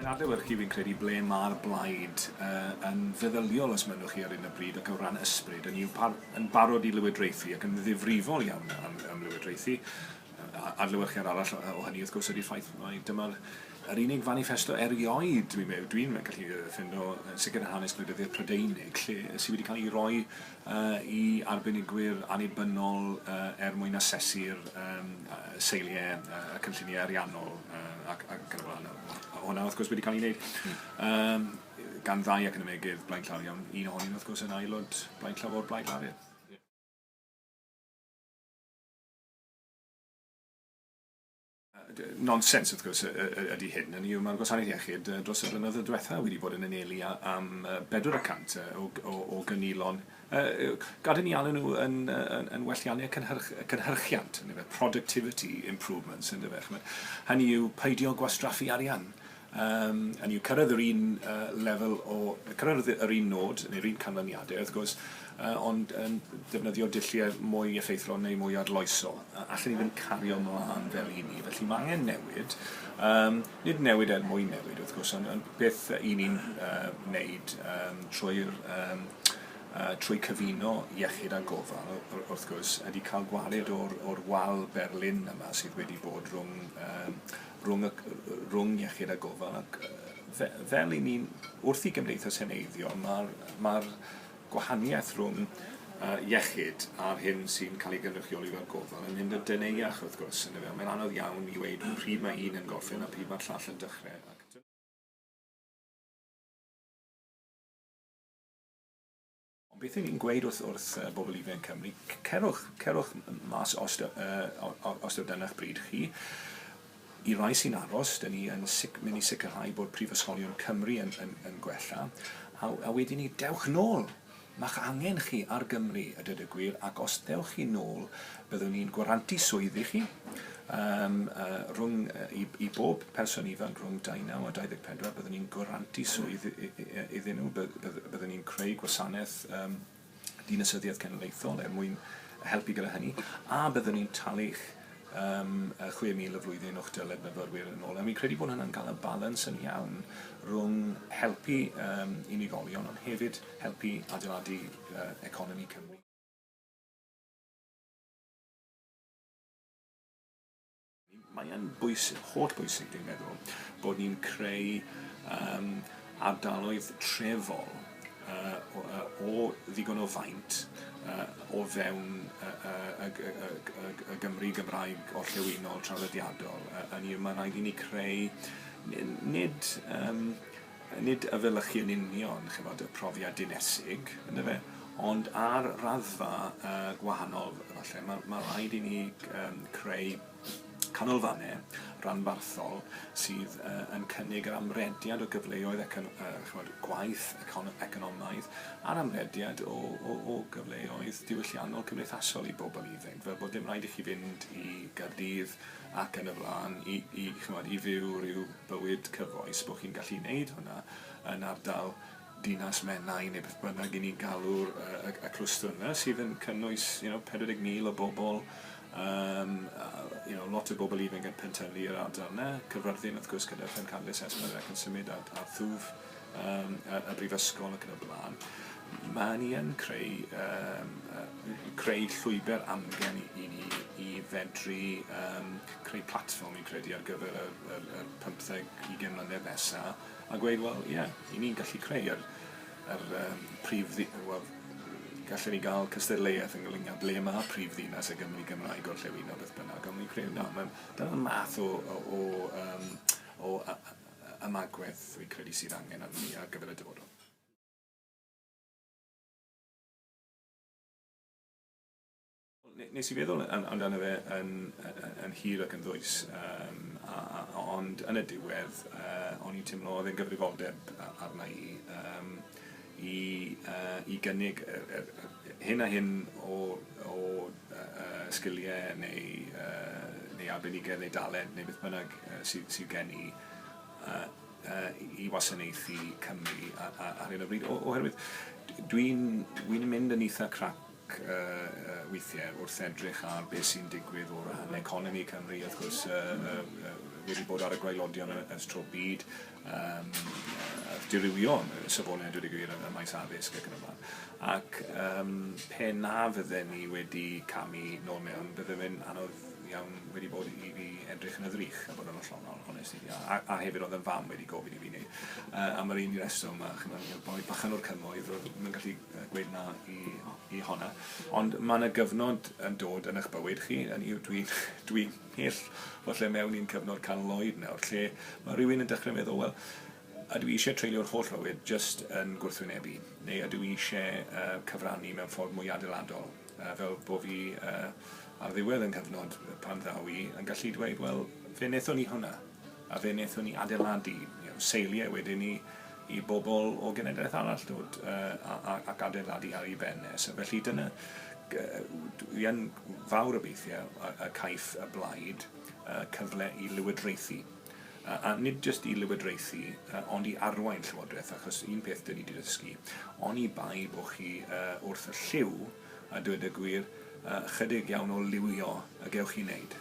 adlewyrchu fi'n credu ble mae'r blaid yn feddyliol os mynwch chi ar un o bryd ac o ran ysbryd yn barod i lywodraethu ac yn ddifrifol iawn am lywodraethu. Adlewyrchiad arall o hynny wrth gwrs ydy'r ffaith mae dyma'r unig manifesto erioed dwi'n gallu ffindo sicr yn hanes gwleidyddiaeth Prydeinig lle sydd wedi cael ei roi i arbenigwyr annibynnol mwyn asesu'r seiliau y cynlluniau ariannol ac yn y blaen. Hwna wrth gwrs wedi cael ei wneud gan ddau ac yn ymegydd blaid llawer iawn. Un ohonyn wrth gwrs yn aelod blaid llawer blaid lafur. Nonsens wrth gwrs ydy hyn. Mae'r gwasanaeth iechyd dros y blynyddoedd diwethaf wedi bod yn anelu am 400 o gynulon. Gad ni alw nhw yn welliannau cynhyrchiant, productivity improvements. Hynny yw peidio gwastraffu arian. Hynny yw cyrraedd yr un nod, neu'r un canlyniadau, wrth gwrs, ond yn defnyddio dulliau mwy effeithlon neu mwy arloesol. Allen ni ddim cario mlaen fel i ni. Felly mae angen newid. Nid newid mwy newid, wrth gwrs, ond beth ni'n wneud trwy cyfuno iechyd a gofal, wrth gwrs, ydy cael gwared o'r wal berlin yma sydd wedi bod rhwng iechyd a gofal. Fel i ni'n wrth i gymdeithas heneiddio, mae'r gwahaniaeth rhwng iechyd a'r hyn sy'n cael ei gynrychioli fel gofal yn mynd yn dyneiach wrth gwrs. Mae'n anodd iawn i weid pryd mae un yn gorffen a pryd mae'r llall yn dechrau. Ond beth ni'n gweud wrth bobl ifanc Cymru, cerwch mas os ydyn eich bryd chi. I rai sy'n aros, dyn ni yn mynd i sicrhau bod prifysgolion Cymru yn gwella, a wedyn ni dewch nôl. Mae'ch angen chi ar Gymru y dyd y gwir, ac os dewch chi nôl, byddwn ni'n gwarantu swydd i chi i bob person ifanc rhwng 19 a 24, byddwn ni'n gwarantu swydd iddyn nhw, byddwn ni'n creu gwasanaeth dinasyddiaeth cenedlaethol mwyn helpu gyda hynny, a byddwn ni'n talu'ch 6,000 y flwyddyn o'ch dyled myfyrwyr yn ôl. A mi'n credu bod hynny'n cael y balans yn iawn rhwng helpu unigolion, ond hefyd helpu adeiladu economi Cymru. Mae'n holl bwysig, dwi'n meddwl, bod ni'n creu ardaloedd trefol o ddigon o faint o fewn y Gymru Gymraeg orllewinol traddodiadol. Mae'n rhaid i ni creu nid y felychu yn union, y profiad dinesig, ond ar raddfa gwahanol. Mae'n rhaid i ni creu canolfannau ranbarthol sydd yn cynnig yr amrediad o gyfleoedd gwaith economaidd a'r amrediad o gyfleoedd diwylliannol cymdeithasol i bobl ifanc, fel bod dim rhaid i chi fynd i Gaerdydd ac yn y blaen i fyw rhyw bywyd cyfoes, bod chi'n gallu gwneud hwnna yn ardal dinas Menai neu beth bynnag i ni galw'r y clwstwr yna sydd yn cynnwys 40,000 o bobl, lot o bobl ifanc yn pentynu i'r ardal yna, Caerfyrddin wrth gwrs gyda'r ffencadlys esmod ac yn symud ar thwf y brifysgol ac yn y blaen. Mae ni yn creu llwybr amgen i ni i fedru creu platfform i'n credu ar gyfer y 15-20 mlynedd nesaf a gweud, i ni'n gallu creu gallen ni gael cystadleuaeth yn golygu ble mae prif ddinas y Gymru Gymraeg orllewinol beth bynnag, ond ni'n creu dyna'r math o ymagwedd dwi'n credu sydd angen arno ni ar gyfer y dyfodol. Nes i feddwl amdano fe yn hir ac yn ddwys, ond yn y diwedd, o'n i'n teimlo oedd e'n gyfrifoldeb arna i gynnig hyn a hyn o sgiliau neu arbenigedd neu dalent neu beth bynnag sydd gen i wasanaethu Cymru ar hyn o bryd. Oherwydd dwi'n mynd yn eitha crap ac weithiau wrth edrych ar beth sy'n digwydd o ran economi Cymru, wrth gwrs wedi bod ar y gwaelodion ys tro byd, dirywio safonau dweud y gwir y maes addysg ac yn y blaen. Ac pe na fydden ni wedi camu nôl mewn, bydde fe'n anodd iawn wedi bod i fi edrych yn y ddrych a bod yn ollonol, honestly. A hefyd oedd yn fam wedi gofyn i fi wneud. Am yr un reswm, boi bachan o'r cymoedd, mae'n gallu gweud na i honna. Ond mae yna gyfnod yn dod yn eich bywyd chi, dwi'n hyll falle mewn i'n cyfnod canol-oed nawr, lle mae rhywun yn dechrau meddwl, wel, ydw i eisiau treulio'r holl fywyd jyst yn gwrthwynebu, neu ydw i eisiau cyfrannu mewn ffordd mwy adeiladol, fel bod fi ar ddiwedd yn cyfnod pan ddaw i yn gallu dweud, wel, fe wnaethon ni hwnna, a fe wnaethon ni adeiladu seiliau wedyn ni i bobl o genedlaeth arall dod ac adeiladu ar ei benne. So felly dyna, dwi yn fawr obeithio y caiff y blaid cyfle i lywodraethu. A nid jyst i lywodraethu, ond i arwain llywodraeth, achos un peth dyn ni wedi dysgu, ond i bai bod chi wrth y lliw, a dweud y gwir, chydig iawn o liwio y gewch chi wneud.